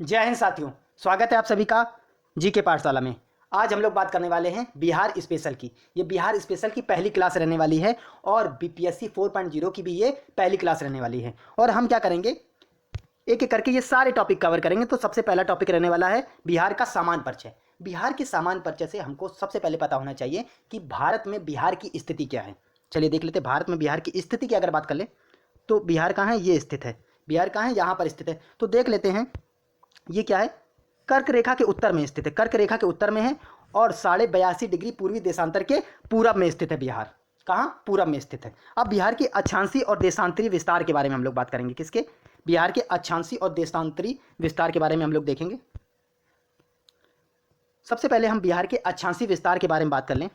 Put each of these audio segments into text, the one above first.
जय हिंद साथियों, स्वागत है आप सभी का जी के पाठशाला में। आज हम लोग बात करने वाले हैं बिहार स्पेशल की। ये बिहार स्पेशल की पहली क्लास रहने वाली है और बीपीएससी 4.0 की भी ये पहली क्लास रहने वाली है। और हम क्या करेंगे, एक एक करके ये सारे टॉपिक कवर करेंगे। तो सबसे पहला टॉपिक रहने वाला है बिहार का सामान्य परिचय। बिहार के सामान्य परिचय से हमको सबसे पहले पता होना चाहिए कि भारत में बिहार की स्थिति क्या है। चलिए देख लेते हैं भारत में बिहार की स्थिति की अगर बात कर ले तो बिहार कहाँ है, ये स्थित है। बिहार कहाँ है, यहाँ पर स्थित है। तो देख लेते हैं ये क्या है, कर्क रेखा के उत्तर में स्थित है। कर्क रेखा के उत्तर में है और 82.5 डिग्री पूर्वी देशांतर के पूरब में स्थित है बिहार। कहाँ, पूरब में स्थित है। अब बिहार के अक्षांशीय और देशांतरी विस्तार के बारे में हम लोग बात करेंगे। किसके, बिहार के अक्षांशीय और देशांतरी विस्तार के बारे में हम लोग देखेंगे। सबसे पहले हम बिहार के अक्षांशीय विस्तार के बारे में बात कर लें।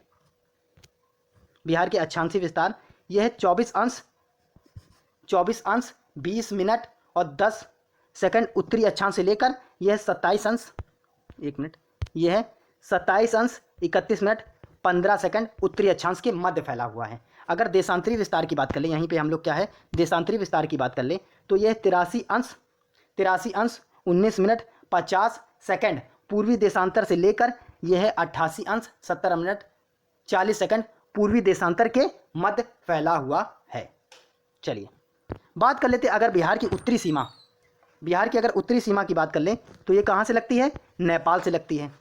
बिहार के अक्षांशीय विस्तार यह है 24 अंश 20 मिनट और 10 सेकंड उत्तरी अक्षांश से लेकर यह 27 अंश 1 मिनट, यह है 27 अंश 31 मिनट 15 सेकंड उत्तरी अक्षांश के मध्य फैला हुआ है। अगर देशांतरी विस्तार की बात कर लें, यहीं पे हम लोग क्या है, देशांतरी विस्तार की बात कर लें तो यह 83 अंश 19 मिनट 50 सेकंड पूर्वी देशांतर से लेकर यह है 88 अंश 70 मिनट 40 सेकंड पूर्वी देशांतर के मध्य फैला हुआ है। चलिए बात कर लेते अगर बिहार की उत्तरी सीमा, बिहार की अगर उत्तरी सीमा की बात कर लें तो ये कहाँ से लगती है, नेपाल से लगती है।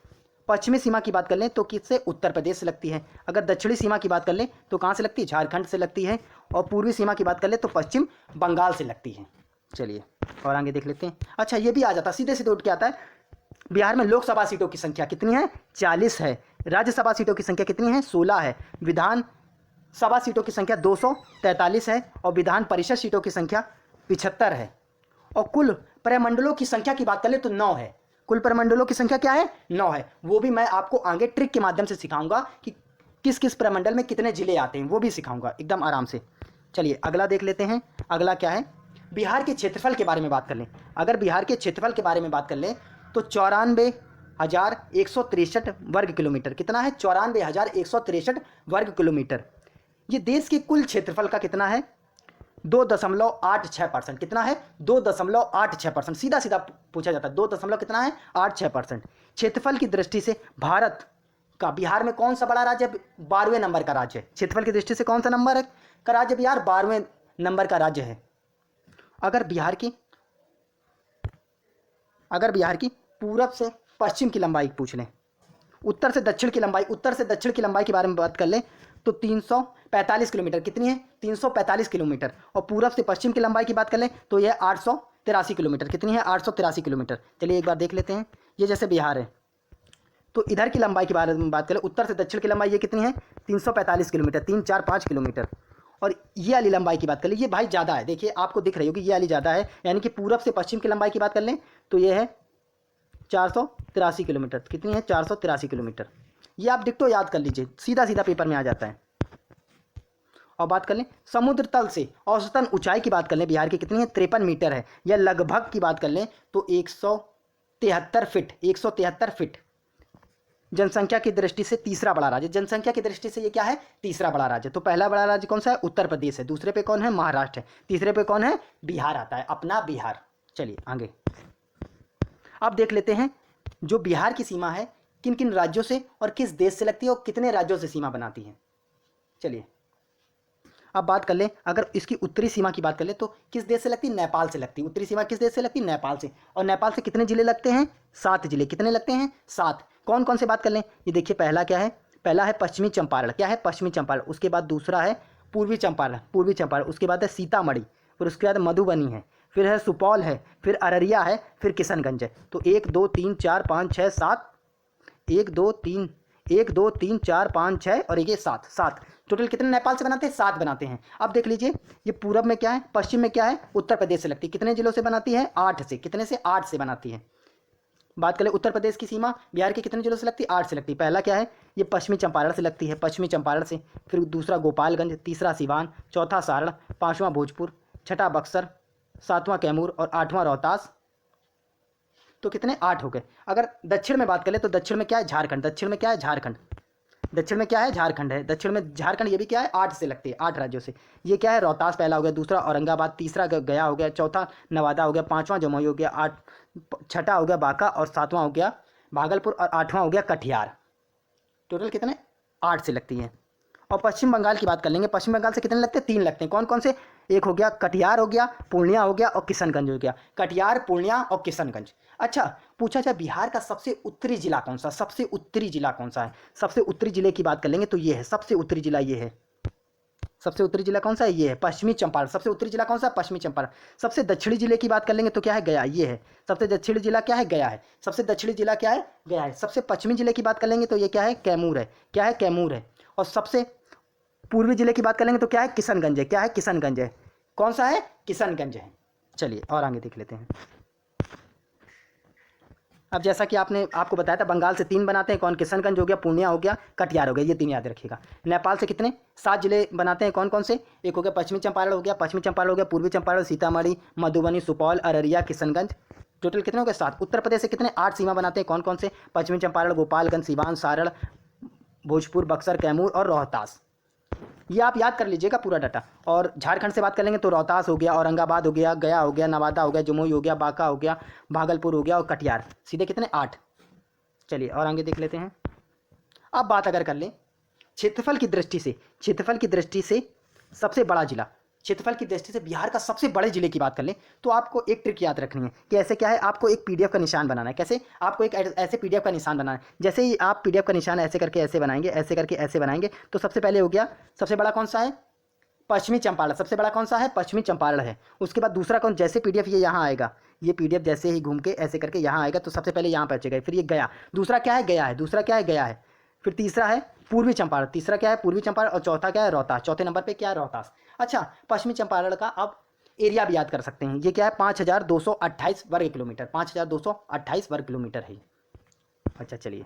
पश्चिमी सीमा की बात कर लें तो किससे, उत्तर प्रदेश से लगती है। अगर दक्षिणी सीमा की बात कर लें तो कहाँ से लगती है, झारखंड से लगती है। और पूर्वी सीमा की बात कर लें तो पश्चिम बंगाल से लगती है। चलिए और आगे देख लेते हैं। अच्छा ये भी आ जाता, सीधे सीधे उठ के आता है, बिहार में लोकसभा सीटों की संख्या कितनी है, 40 है। राज्यसभा सीटों की संख्या कितनी है, 16 है। विधान सभा सीटों की संख्या 243 है और विधान परिषद सीटों की संख्या 75 है। और कुल प्रमंडलों की संख्या की बात करें तो 9 है। कुल प्रमंडलों की संख्या क्या है, 9 है। वो भी मैं आपको आगे ट्रिक के माध्यम से सिखाऊंगा कि किस किस प्रमंडल में कितने जिले आते हैं, वो भी सिखाऊंगा एकदम आराम से। चलिए अगला देख लेते हैं। अगला क्या है, बिहार के क्षेत्रफल के बारे में बात कर लें। अगर बिहार के क्षेत्रफल के बारे में बात कर लें तो 94,163 वर्ग किलोमीटर। कितना है, 94,163 वर्ग किलोमीटर। ये देश के कुल क्षेत्रफल का कितना है, 2.86%। कितना है, 2.86%। सीधा सीधा पूछा जाता है 2 दशमलव कितना है, 86%। क्षेत्रफल की दृष्टि से भारत का बिहार में कौन सा बड़ा राज्य है, 12वें नंबर का राज्य है। क्षेत्रफल की दृष्टि से कौन सा नंबर है का राज्य, बिहार 12वें नंबर का राज्य है। अगर बिहार की पूरब से पश्चिम की लंबाई पूछ लें, उत्तर से दक्षिण की लंबाई के बारे में बात कर लें तो 345 किलोमीटर। कितनी है, 345 किलोमीटर। और पूरब से पश्चिम की लंबाई की बात कर लें तो यह 883 किलोमीटर। कितनी है, 883 किलोमीटर। चलिए एक बार देख लेते हैं। ये जैसे बिहार है तो इधर की लंबाई के बारे में बात करें, उत्तर से दक्षिण की लंबाई ये कितनी है, 345 किलोमीटर, 345 किलोमीटर। और ये वाली लंबाई की बात कर लें, ये भाई ज़्यादा है, देखिए आपको दिख रही होगी ये वाली ज़्यादा है। यानी कि पूरब से पश्चिम की लंबाई की बात कर लें तो ये है 483 किलोमीटर। कितनी है, 483 किलोमीटर। ये आप डिक्टो याद कर लीजिए, सीधा सीधा पेपर में आ जाता है। और बात कर लें समुद्र तल से औसतन ऊंचाई की बात कर लें बिहार की कितनी है, 53 मीटर है। या लगभग की बात कर लें तो 173 फीट, 173 फीट। जनसंख्या की दृष्टि से तीसरा बड़ा राज्य, जनसंख्या की दृष्टि से ये क्या है, तीसरा बड़ा राज्य। तो पहला बड़ा राज्य कौन सा है, उत्तर प्रदेश है। दूसरे पे कौन है, महाराष्ट्र है। तीसरे पे कौन है, बिहार आता है, अपना बिहार। चलिए आगे अब देख लेते हैं जो बिहार की सीमा है किन किन राज्यों से और किस देश से लगती है और कितने राज्यों से सीमा बनाती है। चलिए अब बात कर लें, अगर इसकी उत्तरी सीमा की बात कर लें तो किस देश से लगती है, नेपाल से लगती है। उत्तरी सीमा किस देश से लगती है, नेपाल से। और नेपाल से कितने जिले लगते हैं, 7 जिले। कितने लगते हैं, 7। कौन कौन से बात कर लें, ये देखिए पहला क्या है, पहला है पश्चिमी चंपारण। क्या है, पश्चिमी चंपारण। उसके बाद दूसरा है पूर्वी चंपारण। उसके बाद है सीतामढ़ी, फिर उसके बाद मधुबनी है, फिर है सुपौल है, फिर अररिया है, फिर किशनगंज है। तो 1 2 3 4 5 6 7, 1 2 3 4 5 6 और ये 7 टोटल कितने नेपाल से बनाते हैं, 7 बनाते हैं। अब देख लीजिए ये पूरब में क्या है, पश्चिम में क्या है, उत्तर प्रदेश से लगती है। कितने जिलों से बनाती है, 8 से। कितने से, 8 से बनाती है। बात करें उत्तर प्रदेश की सीमा बिहार के कितने जिलों से लगती है, 8 से लगती है। पहला क्या है, ये पश्चिमी चंपारण से लगती है, पश्चिमी चंपारण से। फिर दूसरा गोपालगंज, तीसरा सिवान, चौथा सारण, पाँचवां भोजपुर, छठा बक्सर, सातवां कैमूर और आठवां रोहतास। तो कितने, 8 हो गए। अगर दक्षिण में बात करें तो दक्षिण में क्या है, झारखंड। दक्षिण में क्या है, झारखंड है, दक्षिण में झारखंड, ये भी क्या है 8 से लगती है, 8 राज्यों से। ये क्या है, रोहतास पहला हो गया, दूसरा औरंगाबाद, तीसरा गया हो गया, चौथा नवादा हो गया, पाँचवां जमुई हो गया, छठा हो गया बांका, और सातवां हो गया भागलपुर, और आठवां हो गया कटिहार। टोटल कितने, 8 से लगती है। और पश्चिम बंगाल की बात कर लेंगे, पश्चिम बंगाल से कितने लगते हैं, 3 लगते हैं। कौन कौन से, एक हो गया कटिहार हो गया, पूर्णिया हो गया, और किशनगंज हो गया। कटिहार, पूर्णिया और किशनगंज। अच्छा, पूछा जाए बिहार का सबसे उत्तरी जिला कौन सा, सबसे उत्तरी जिला कौन सा है। सबसे उत्तरी जिले की बात कर लेंगे तो ये है, सबसे उत्तरी जिला ये है। सबसे उत्तरी जिला कौन सा है, ये है पश्चिमी चंपारण। सबसे उत्तरी जिला कौन सा है, पश्चिमी चंपारण। सबसे दक्षिणी जिले की बात कर लेंगे तो क्या है, गया, ये है। सबसे दक्षिणी जिला क्या है, गया है। सबसे दक्षिणी जिला क्या है, गया है। सबसे पश्चिमी जिले की बात कर लेंगे तो ये क्या है, कैमूर है। क्या है, कैमूर है। और सबसे पूर्वी जिले की बात कर लेंगे तो क्या है, किशनगंज है। क्या है, किशनगंज है। कौन सा है, किशनगंज है। चलिए और आगे देख लेते हैं। अब जैसा कि आपको बताया था, बंगाल से 3 बनाते हैं, कौन, किशनगंज हो गया, पूर्णिया हो गया, कटिहार हो गया, ये 3 याद रखिएगा। नेपाल से कितने, 7 जिले बनाते हैं, कौन कौन से, एक हो गया पश्चिमी चंपारण हो गया, पश्चिमी चंपारण हो गया, पूर्वी चंपारण, सीतामढ़ी, मधुबनी, सुपौल, अररिया, किशनगंज। टोटल कितने हो गए, 7। उत्तर प्रदेश से कितने, 8 सीमा बनाते हैं, कौन कौन से, पश्चिमी चंपारण, गोपालगंज, सीवान, सारण, भोजपुर, बक्सर, कैमूर और रोहतास। ये आप याद कर लीजिएगा पूरा डाटा। और झारखंड से बात कर लेंगे तो रोहतास हो गया, औरंगाबाद हो गया, गया हो गया, नवादा हो गया, जमुई हो गया, बांका हो गया, भागलपुर हो गया और कटिहार। सीधे कितने, 8। चलिए और आगे देख लेते हैं। अब बात अगर कर लें क्षेत्रफल की दृष्टि से, क्षेत्रफल की दृष्टि से सबसे बड़ा जिला, क्षेत्रफल की दृष्टि से बिहार का सबसे बड़े जिले की बात कर लें तो आपको एक ट्रिक याद रखनी है कि ऐसे क्या है, आपको एक पीडीएफ का निशान बनाना है। कैसे, आपको एक ऐसे पीडीएफ का निशान बनाना है। जैसे ही आप पीडीएफ का निशान ऐसे करके ऐसे बनाएंगे, ऐसे करके ऐसे बनाएंगे, तो सबसे पहले हो गया, सबसे बड़ा कौन सा है, पश्चिमी चंपारण। सबसे बड़ा कौन सा है, पश्चिमी चंपारण है। उसके बाद दूसरा कौन, जैसे पीडीएफ ये यहाँ आएगा, ये पीडीएफ जैसे ही घूम के ऐसे करके यहाँ आएगा तो सबसे पहले यहाँ पहुँचेगा। फिर ये गया, दूसरा क्या है, गया है। दूसरा क्या है, गया है। फिर तीसरा है पूर्वी चंपारण, तीसरा क्या है, पूर्वी चंपारण। और चौथा क्या है, रोहतास। चौथे नंबर पे क्या है, रोहतास। अच्छा, पश्चिमी चंपारण का आप एरिया भी याद कर सकते हैं। ये क्या है, 5228 वर्ग किलोमीटर, 5228 वर्ग किलोमीटर है। अच्छा चलिए,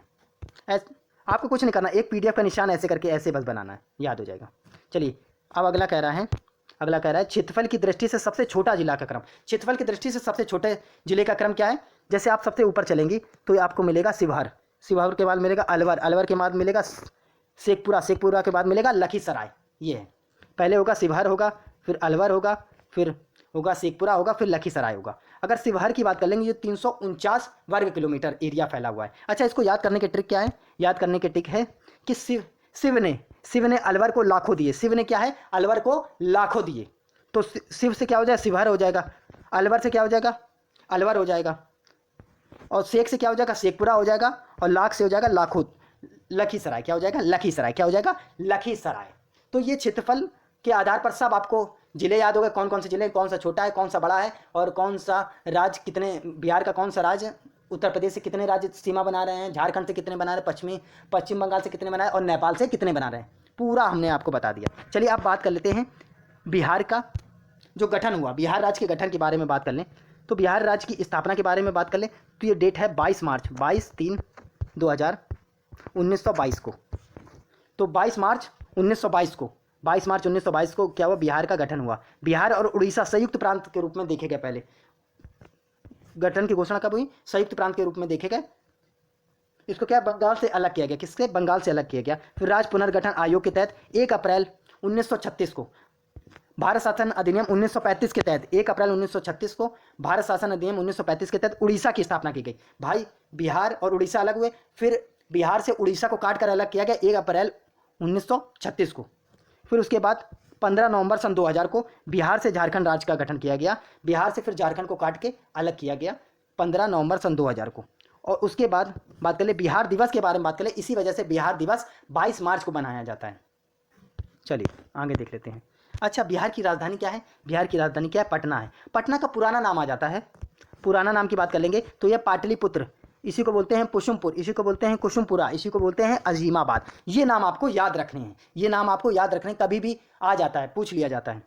आपको कुछ नहीं करना, एक पीडीएफ का निशान ऐसे करके ऐसे बस बनाना है, याद हो जाएगा। चलिए अब अगला कह रहा है, क्षेत्रफल की दृष्टि से सबसे छोटा जिला का क्रम। क्षेत्रफल की दृष्टि से सबसे छोटे जिले का क्रम क्या है। जैसे आप सबसे ऊपर चलेंगी तो आपको मिलेगा शिवहर, शिवहर के बाद मिलेगा अलवर, अलवर के बाद मिलेगा शेखपुरा, शेखपुरा के बाद मिलेगा लखीसराय। ये है, पहले होगा शिवहर होगा, फिर अलवर होगा, फिर होगा शेखपुरा होगा, फिर लखीसराय होगा। अगर शिवहर की बात कर लेंगे, ये 349 वर्ग किलोमीटर एरिया फैला हुआ है। अच्छा, इसको याद करने की ट्रिक क्या है, याद करने की ट्रिक है कि शिव ने अलवर को लाखों दिए। शिव ने क्या है, अलवर को लाखों दिए। तो शिव से क्या हो जाएगा, शिवहर हो जाएगा। अलवर से क्या हो जाएगा, अलवर हो जाएगा। और शेख से क्या हो जाएगा, शेखपुरा हो जाएगा। और लाख से हो जाएगा लाखों, लखीसराय। क्या हो जाएगा, लखीसराय। क्या हो जाएगा, लखीसराय। तो ये क्षेत्रफल के आधार पर सब आपको जिले याद हो गए, कौन कौन से जिले, कौन सा छोटा है, कौन सा बड़ा है, और कौन सा राज्य कितने, बिहार का कौन सा राज्य, उत्तर प्रदेश से कितने राज्य सीमा बना रहे हैं, झारखंड से कितने बना रहे हैं, पश्चिम बंगाल से कितने बना रहे हैं, और नेपाल से कितने बना रहे हैं, पूरा हमने आपको बता दिया। चलिए अब बात कर लेते हैं बिहार का जो गठन हुआ, बिहार राज्य के गठन के बारे में बात कर लें तो बिहार राज्य की स्थापना के बारे में बात कर लें तो ये डेट है 22 मार्च 1922 को। तो 22 मार्च 1922 को क्या हुआ, बिहार का गठन हुआ। बिहार और उड़ीसा संयुक्त प्रांत के रूप में देखे गए। पहले गठन की घोषणा कब हुई, संयुक्त प्रांत के रूप में देखे गए। इसको क्या बंगाल से अलग किया गया, किससे, बंगाल से अलग किया गया। फिर राज्य पुनर्गठन आयोग के तहत 1 अप्रैल 1936 को भारत शासन अधिनियम 1935 के तहत 1 अप्रैल 1936 को भारत शासन अधिनियम 1935 के तहत उड़ीसा की स्थापना की गई। भाई बिहार और उड़ीसा अलग हुए, फिर बिहार से उड़ीसा को काट कर अलग किया गया 1 अप्रैल 1936 को। फिर उसके बाद 15 नवंबर सन 2000 को बिहार से झारखंड राज्य का गठन किया गया। बिहार से फिर झारखंड को काट के अलग किया गया 15 नवंबर सन 2000 को। और उसके बाद बात कर ले बिहार दिवस के बारे में बात कर ले, इसी वजह से बिहार दिवस 22 मार्च को मनाया जाता है। चलिए आगे देख लेते हैं। अच्छा, बिहार की राजधानी क्या है, बिहार की राजधानी क्या है, पटना है। पटना का पुराना नाम आ जाता है, पुराना नाम की बात कर लेंगे तो यह पाटलिपुत्र, इसी को बोलते हैं पुशुमपुर, इसी को बोलते हैं कुसुमपुरा, इसी को बोलते हैं अजीमाबाद। ये नाम आपको याद रखने हैं, ये नाम आपको याद रखने, कभी भी आ जाता है, पूछ लिया जाता है।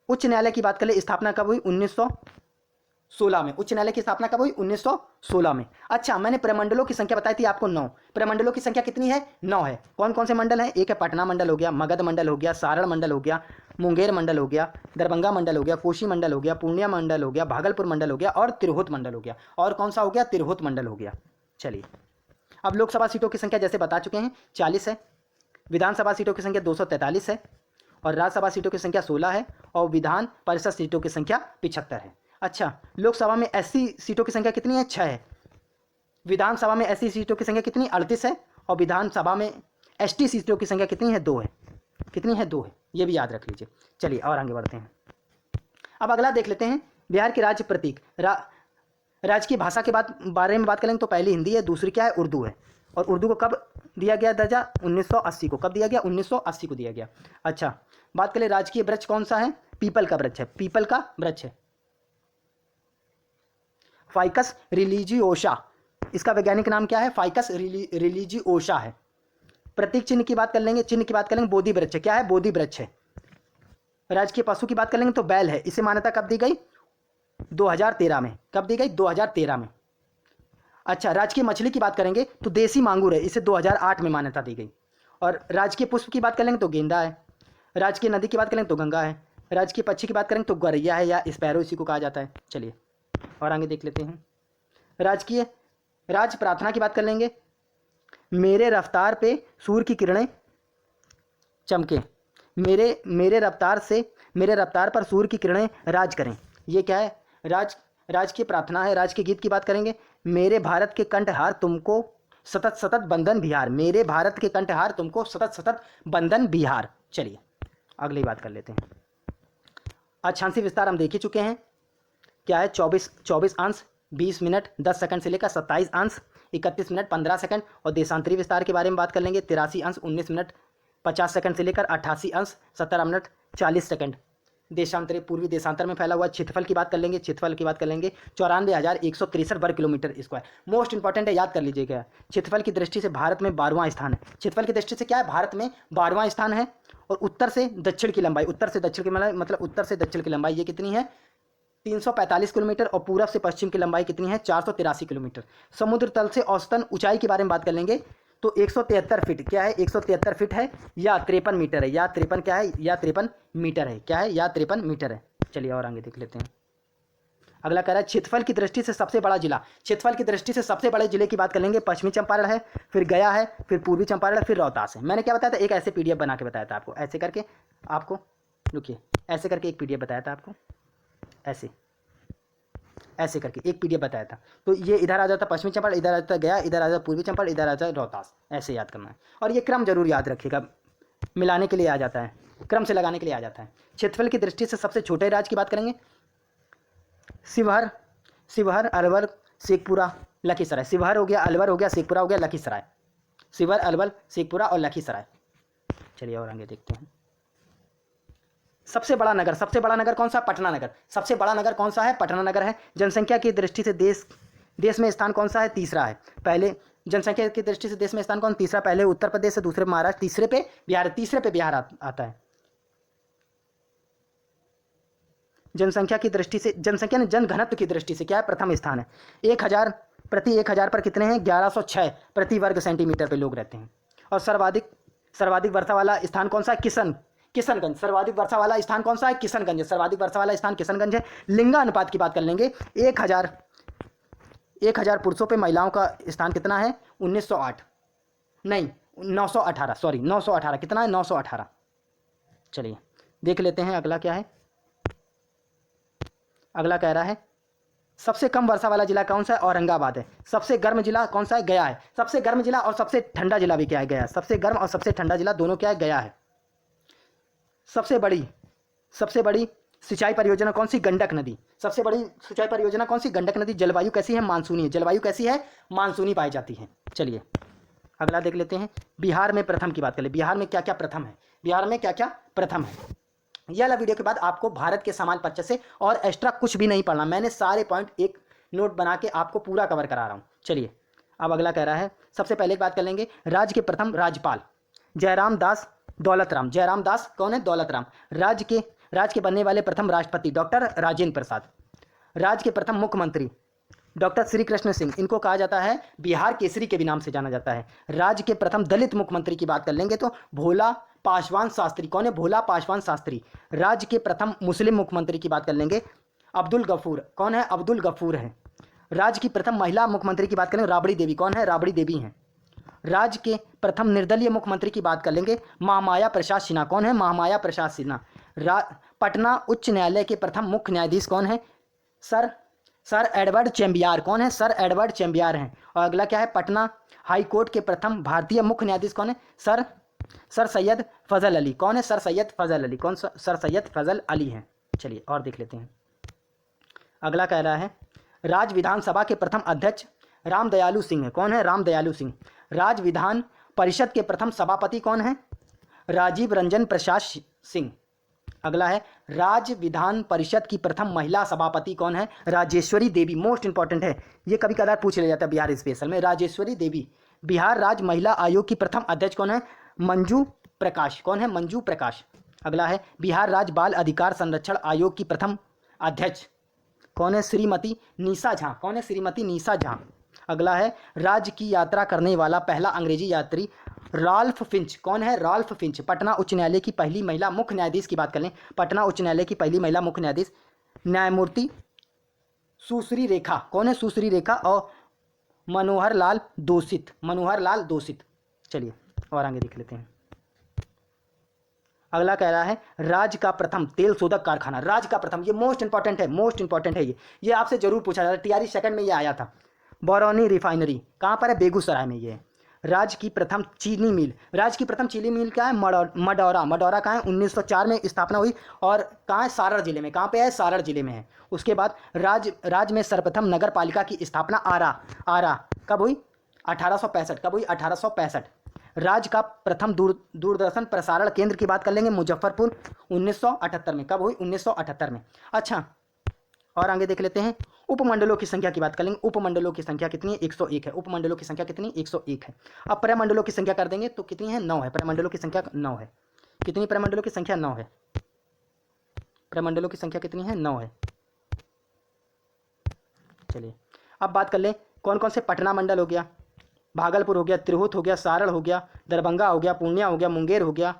उच्च न्यायालय की बात कर ले, स्थापना कब हुई, 1916 में। उच्च न्यायालय की स्थापना कब हुई, 1916 में। अच्छा, मैंने प्रमंडलों की संख्या बताई थी आपको 9। प्रमंडलों की संख्या कितनी है, 9 है। कौन कौन से मंडल हैं, एक है पटना मंडल हो गया, मगध मंडल हो गया, सारण मंडल हो गया, मुंगेर मंडल हो गया, दरभंगा मंडल हो गया, कोशी मंडल हो गया, पूर्णिया मंडल हो गया, भागलपुर मंडल हो गया और तिरहुत मंडल हो गया। और कौन सा हो गया, तिरहुत मंडल हो गया। चलिए अब लोकसभा सीटों की संख्या जैसे बता चुके हैं 40 है, विधानसभा सीटों की संख्या 243 है, और राज्यसभा सीटों की संख्या 16 है, और विधान परिषद सीटों की संख्या 75 है। अच्छा, लोकसभा में एससी सीटों की संख्या कितनी है? 6 है। विधानसभा में एससी सीटों की संख्या कितनी? 38 है, और विधानसभा में एसटी सीटों की संख्या कितनी है? 2 है। कितनी है? 2 है, ये भी याद रख लीजिए। चलिए और आगे बढ़ते हैं। अब अगला देख लेते हैं, बिहार के राज्य प्रतीक। राज्य की भाषा के बारे में बात करेंगे तो पहली हिंदी है, दूसरी क्या है? उर्दू है। और उर्दू को कब दिया गया दर्जा? 1980 को। कब दिया गया? 1980 को दिया गया। अच्छा, बात करें राजकीय वृक्ष कौन सा है? पीपल का वृक्ष है। पीपल का वृक्ष है, फाइकस रिलीजियोसा। इसका वैज्ञानिक नाम क्या है? फाइकस रिलीजियोसा है। प्रतीक चिन्ह की बात कर लेंगे, चिन्ह की बात कर लेंगे, बोधि वृक्ष है। क्या है? बोधि वृक्ष है। राजकीय पशु की बात कर लेंगे तो बैल है। इसे मान्यता कब दी गई? 2013 में। कब दी गई? 2013 में। अच्छा, राजकीय मछली की बात करेंगे तो देसी मांगुर है, इसे 2008 में मान्यता दी गई। और राजकीय पुष्प की बात करेंगे तो गेंदा है। राजकीय नदी की बात करेंगे तो गंगा है। राजकीय पक्षी की बात करेंगे तो गौरैया है या स्पैरो, इसी को कहा जाता है। चलिए और आगे देख लेते हैं। राजकीय राज प्रार्थना की बात कर लेंगे, मेरे रफ्तार पे सूर्य की किरणें चमके, मेरे रफ्तार पर सूर्य की किरणें राज करें। ये क्या है? राज की प्रार्थना है। राज के गीत की बात करेंगे, मेरे भारत के कंठहार तुमको सतत सतत बंधन बिहार, मेरे भारत के कंठहार तुमको सतत सतत बंधन बिहार। चलिए अगली बात कर लेते हैं। अक्षांशीय विस्तार हम देख ही चुके हैं, क्या है? 24 अंश 20 मिनट 10 सेकंड से लेकर 27 अंश 31 मिनट 15 सेकंड। और देशांतरी विस्तार के बारे में बात कर लेंगे, 83 अंश 19 मिनट 50 सेकंड से लेकर 88 अंश 17 मिनट 40 सेकंड। देशांतरी पूर्वी देशांतर में फैला हुआ। क्षेत्रफल की बात कर लेंगे, 94,163 वर्ग किलोमीटर स्क्वायर। मोस्ट इंपॉर्टेंट है, याद कर लीजिएगा। क्षेत्रफल की दृष्टि से भारत में 12वां स्थान है। क्षेत्रफल की दृष्टि से क्या है? भारत में 12वां स्थान है। और उत्तर से दक्षिण की लंबाई, उत्तर से दक्षिण की मतलब उत्तर से दक्षिण की लंबाई ये कितनी है? 345 किलोमीटर। और पूरब से पश्चिम की लंबाई कितनी है? 483 किलोमीटर। समुद्र तल से औसतन ऊंचाई के बारे में बात कर लेंगे तो 173 फीट। क्या है? 173 फीट है, या 53 मीटर है, या 53 क्या है? या 53 मीटर है। क्या है? या 53 मीटर है। चलिए और आगे देख लेते हैं। अगला कह रहा है क्षेत्रफल की दृष्टि से सबसे बड़ा जिला। क्षेत्रफल की दृष्टि से सबसे बड़े जिले की बात कर लेंगे, पश्चिमी चंपारण है, फिर गया है, फिर पूर्वी चंपारण है, फिर रोहतास है। मैंने क्या बताया था? एक ऐसे PDF बना के बताया था आपको, ऐसे करके आपको, रुकिए, ऐसे करके एक PDF बताया था आपको, ऐसे करके एक PDF बताया था। तो ये इधर आ जाता पश्चिमी चंपारण, इधर आ जाता गया, इधर आ जाता पूर्वी चंपारण, इधर आ जाता रोहतास। ऐसे याद करना है। और ये क्रम जरूर याद रखिएगा, मिलाने के लिए आ जाता है, क्रम से लगाने के लिए आ जाता है। क्षेत्रफल की दृष्टि से सबसे छोटे राज्य की बात करेंगे, शिवहर, अलवर, शेखपुरा, लखीसराय। शिवहर हो गया, अलवर हो गया, शेखपुरा हो गया, लखीसराय। शिवहर, अलवर, शेखपुरा और लखीसराय। चलिए और आगे देखते हैं। सबसे बड़ा नगर कौन सा? पटना नगर। सबसे बड़ा नगर कौन सा है? पटना नगर है। जनसंख्या की दृष्टि से देश में स्थान कौन सा है? तीसरा है। पहले जनसंख्या की दृष्टि से देश में स्थान कौन? तीसरा। पहले उत्तर प्रदेश है, दूसरे महाराष्ट्र, तीसरे पे बिहार आता है। जनसंख्या की दृष्टि से, जनसंख्या ने जन घनत्व की दृष्टि से क्या है? प्रथम स्थान है। 1000 पर कितने हैं? 1106 प्रति वर्ग सेंटीमीटर पे लोग रहते हैं। और सर्वाधिक वर्षा वाला स्थान कौन सा है? किशनगंज। सर्वाधिक वर्षा वाला स्थान कौन सा है? किशनगंज। सर्वाधिक वर्षा वाला स्थान किशनगंज है। लिंगानुपात की बात कर लेंगे, 1000 पुरुषों पे महिलाओं का स्थान कितना है? 1908 नहीं 918, सॉरी 918। कितना है? 918। चलिए देख लेते हैं अगला क्या है। अगला कह रहा है सबसे कम वर्षा वाला जिला कौन सा है? औरंगाबाद है। सबसे गर्म जिला कौन सा है? गया है। सबसे गर्म जिला और सबसे ठंडा जिला भी क्या है? गया है। सबसे गर्म और सबसे ठंडा जिला दोनों क्या है? गया है। सबसे बड़ी सिंचाई परियोजना कौन सी? गंडक नदी। सबसे बड़ी सिंचाई परियोजना कौन सी? गंडक नदी। जलवायु कैसी है? मानसूनी है। जलवायु कैसी है? मानसूनी पाई जाती है। चलिए अगला देख लेते हैं। बिहार में प्रथम की बात करें, बिहार में क्या क्या प्रथम है? बिहार में क्या क्या प्रथम है? यह वाला वीडियो के बाद आपको भारत के सामान्य परिचय से और एक्स्ट्रा कुछ भी नहीं पढ़ना, मैंने सारे पॉइंट एक नोट बना के आपको पूरा कवर करा रहा हूँ। चलिए अब अगला कह रहा है, सबसे पहले बात कर लेंगे राज्य के प्रथम राज्यपाल जयराम दास दौलतराम। जयराम दास कौन है? दौलतराम। राज्य के बनने वाले प्रथम राष्ट्रपति डॉक्टर राजेंद्र प्रसाद। राज्य के प्रथम मुख्यमंत्री डॉक्टर श्री कृष्ण सिंह, इनको कहा जाता है बिहार केसरी के भी नाम से जाना जाता है। राज्य के प्रथम दलित मुख्यमंत्री की बात कर लेंगे तो भोला पासवान शास्त्री। कौन है? भोला पासवान शास्त्री। राज्य के प्रथम मुस्लिम मुख्यमंत्री की बात कर लेंगे अब्दुल गफूर। कौन है? अब्दुल गफूर है। राज्य की प्रथम महिला मुख्यमंत्री की बात करें राबड़ी देवी। कौन है? राबड़ी देवी हैं। राज्य के प्रथम निर्दलीय मुख्यमंत्री की बात कर लेंगे, महामाया प्रसाद सिन्हा। कौन है? महामाया प्रसाद सिन्हा। पटना उच्च न्यायालय के प्रथम मुख्य न्यायाधीश कौन है? Sir Edward Chamier. कौन है? सर एडवर्ड चेम्बियार हैं। और अगला क्या है? पटना हाई कोर्ट के प्रथम भारतीय मुख्य न्यायाधीश कौन है? सर सैयद फजल अली। कौन है? सर सैयद फजल अली। कौन? सर सैयद फजल अली हैं। चलिए और देख लेते हैं। अगला कह रहा है राज्य विधानसभा के प्रथम अध्यक्ष रामदयालु सिंह है। कौन है? रामदयालु सिंह। राज्य विधान परिषद के प्रथम सभापति कौन है? राजीव रंजन प्रसाद सिंह। अगला है राज्य विधान परिषद की प्रथम महिला सभापति कौन है? राजेश्वरी देवी। मोस्ट इंपॉर्टेंट है, ये कभी कदार पूछ लिया जाता है बिहार स्पेशल में। राजेश्वरी देवी। बिहार राज्य महिला आयोग की प्रथम अध्यक्ष कौन है? मंजू प्रकाश। कौन है? मंजू प्रकाश। अगला है बिहार राज्य बाल अधिकार संरक्षण आयोग की प्रथम अध्यक्ष कौन है? श्रीमती निशा झा। कौन है? श्रीमती निशा झा। अगला है राज्य की यात्रा करने वाला पहला अंग्रेजी यात्री रॉल्फ फिंच। कौन है? Rolf Finch. पटना उच्च न्यायालय की पहली महिला मुख्य न्यायाधीश की बात कर लें, पटना उच्च न्यायालय की पहली महिला मुख्य न्यायाधीश न्यायमूर्ति सुश्री रेखा। कौन है? सुश्री रेखा। और मनोहर लाल दोषित। मनोहर लाल दोषित। चलिए और आगे देख लेते हैं। अगला कह रहा है राज्य का प्रथम तेल शोधक कारखाना। राज्य का प्रथम, ये मोस्ट इंपॉर्टेंट है, मोस्ट इंपॉर्टेंट है ये आपसे जरूर पूछा जाता है। टीआरई सेकंड में ये आया था। बरौनी रिफाइनरी कहाँ पर है? बेगूसराय में ये है। राज्य की प्रथम चीनी मिल। राज्य की प्रथम चीनी मिल क्या है? मडौरा। मडौरा कहाँ है? 1904 में स्थापना हुई। और कहाँ है? सारण जिले में। कहाँ पे है? सारण जिले में है। उसके बाद राज्य में सर्वप्रथम नगर पालिका की स्थापना आरा कब हुई? 1865। कब हुई? 1865। राज्य का प्रथम दूरदर्शन प्रसारण केंद्र की बात कर लेंगे, मुजफ्फरपुर, 1978 में। कब हुई? 1978 में। अच्छा और आगे देख लेते हैं। उपमंडलों की संख्या की बात कर लेंगे। उपमंडलों की संख्या कितनी है? 101 है। उपमंडलों की संख्या कितनी? 101 है। अब प्रमंडलों की संख्या कर देंगे तो कितनी है? 9 है। प्रमंडलों की संख्या 9 है। कितनी प्रमंडलों की संख्या? 9 है। प्रमंडलों की संख्या कितनी है? 9 है। चलिए अब बात कर लें कौन कौन से पटना मंडल हो गया, भागलपुर हो गया, तिरहुत हो गया, सारण हो गया, दरभंगा हो गया, पूर्णिया हो गया, मुंगेर हो गया,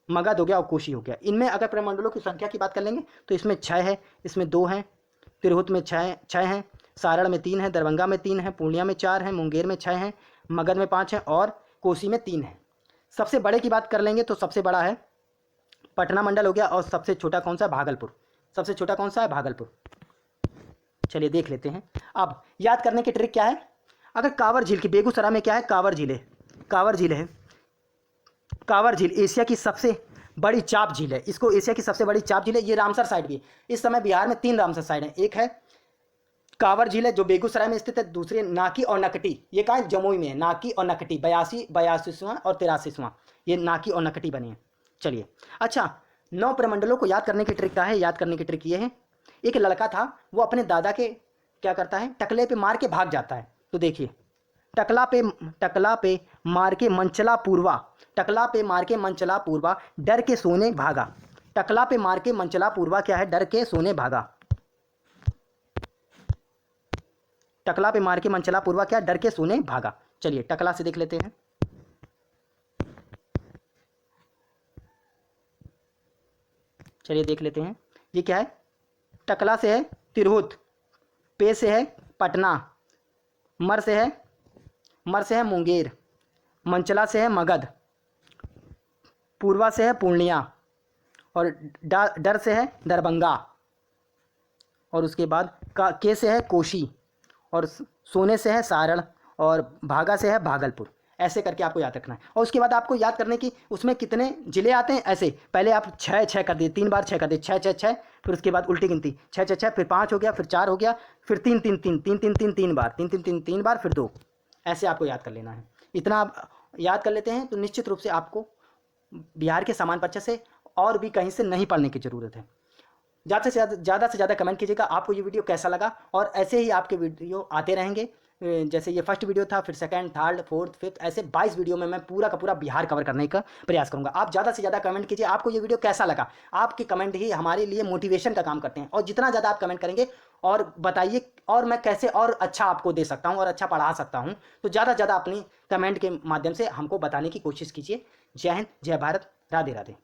मगध हो गया और कोशी हो गया। इनमें अगर प्रमंडलों की संख्या की बात कर लेंगे तो इसमें 6 है, इसमें 2 हैं, तिरहुत में 6 हैं, सारण में 3 है, दरभंगा में 3 है, पूर्णिया में 4 है, मुंगेर में 6 हैं, मगध में 5 हैं और कोसी में 3 है। सबसे बड़े की बात कर लेंगे तो सबसे बड़ा है पटना मंडल हो गया और सबसे छोटा कौन सा है? भागलपुर। सबसे छोटा कौन सा है? भागलपुर। चलिए देख लेते हैं। अब याद करने की ट्रिक क्या है? अगर कांवर झील की, बेगूसराय में क्या है? कांवर झील है। कांवर झील है। कांवर झील एशिया की सबसे बड़ी चाप झील है। इसको एशिया की सबसे बड़ी चाप झील है। ये रामसर साइड भी। इस समय बिहार में 3 रामसर साइड हैं। एक है कांवर झील है जो बेगूसराय में स्थित है, दूसरी नाकी और नकटी, ये कहाँ है? जमुई में है। नाकी और नकटी 82वां और 83वां, ये नाकी और नकटी बनी है। चलिए अच्छा 9 प्रमंडलों को याद करने की ट्रिक क्या है? याद करने की ट्रिक ये है, एक लड़का था, वो अपने दादा के क्या करता है? टकले पे मार के भाग जाता है। तो देखिए टकला पे मार के मंचला पूर्वा, टकला पे मार के मंचला पूर्वा डर के सोने भागा। टकला पे मार के मंचला पूर्वा क्या है? डर के सोने भागा। टकला पे मार के मंचला पूर्वा क्या? डर के सोने भागा। चलिए टकला से देख लेते हैं। चलिए देख लेते हैं ये क्या है? टकला से है तिरहुत, पे से है पटना, मर से है मुंगेर, मंचला से है मगध, पूर्वा से है पूर्णिया और डर से है दरभंगा और उसके बाद के से है कोशी और सोने से है सारण और भागा से है भागलपुर। ऐसे करके आपको याद रखना है। और उसके बाद आपको याद करने की उसमें कितने जिले आते हैं, ऐसे पहले आप 6 कर दिए, 3 बार 6 कर दिए, 6, फिर उसके बाद उल्टी गिनती 6, फिर 5 हो गया, फिर 4 हो गया, फिर 3 बार, 3 बार, फिर 2। ऐसे आपको याद कर लेना है। इतना आप याद कर लेते हैं तो निश्चित रूप से आपको बिहार के सामान्य परीक्षा से और भी कहीं से नहीं पढ़ने की ज़रूरत है। ज़्यादा से ज़्यादा कमेंट कीजिएगा आपको ये वीडियो कैसा लगा, और ऐसे ही आपके वीडियो आते रहेंगे। जैसे ये फर्स्ट वीडियो था, फिर सेकंड, थर्ड, फोर्थ, फिफ्थ, ऐसे 22 वीडियो में मैं पूरा का पूरा बिहार कवर करने का प्रयास करूंगा। आप ज़्यादा से ज़्यादा कमेंट कीजिए आपको ये वीडियो कैसा लगा। आपके कमेंट ही हमारे लिए मोटिवेशन का काम करते हैं, और जितना ज़्यादा आप कमेंट करेंगे और बताइए और मैं कैसे और अच्छा आपको दे सकता हूँ और अच्छा पढ़ा सकता हूँ, तो ज़्यादा से ज़्यादा अपनी कमेंट के माध्यम से हमको बताने की कोशिश कीजिए। जय हिंद, जय भारत, राधे राधे।